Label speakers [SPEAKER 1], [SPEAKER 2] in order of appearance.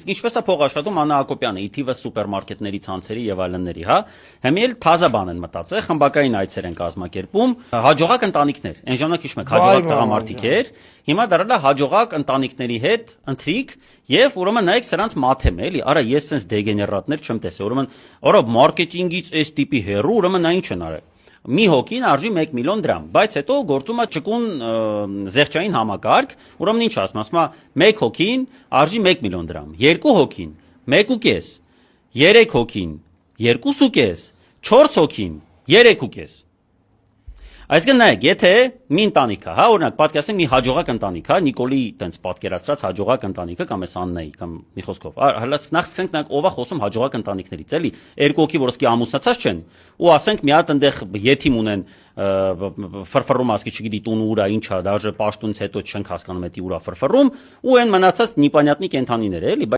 [SPEAKER 1] Իսկ ինչպես է փող աշխատում Աննա Հակոբյանը, իթիվը սուպերմարկետների ցանցերի եւ այլնների, հա։ Հիմա էլ թազա բան են մտածել, խմբակային այցեր են կազմակերպում, հաջողակ ընտանիքներ։ Այն ժամանակ հիշում եք, հաջողակ տղամարդիկ էր, հիմա դառել է հաջողակ ընտանիքների հետ ընթրիք եւ ուրեմն նայեք սրանց մաթեմ էլի, արա ես sense դեգեներատներ չեմ տեսել, ուրեմն արա մարքեթինգից այս տիպի հերու, ուրեմն նա ինչ են արել։ Մի հոգին արժի 1 միլիոն դրամ, բայց հետո գործում է ճկուն զեղչային համակարգ, ուրեմն ինչ ասում, 1 հոգին արժի 1 միլիոն դրամ, 2 հոգին 1.5, 3 հոգին 2.5, 4 հոգին 3.5։ Այսինքն նայեք, եթե մի ընտանիք է, հա, օրինակ, պատկերացնենք մի հաջողակ ընտանիք, հա, Նիկոլի տենց պատկերացրած հաջողակ ընտանիքը կամ էս Աննայի կամ մի խոսքով, հələ նախ սկսենք նայեք ով է խոսում հաջողակ ընտանիքներից, էլի, երկու հոգի, որ սկի ամուսնացած չեն, ու ասենք մի հատ այնտեղ եթիմ ունեն ֆրֆռում ասկի չգիտի տուն ուրա ինչա, դաժե պաշտունից հետո չենք հասկանում էդի ուրա ֆրֆռում, ու այն մնացած նիպանյատնի կենթանիներ, էլի,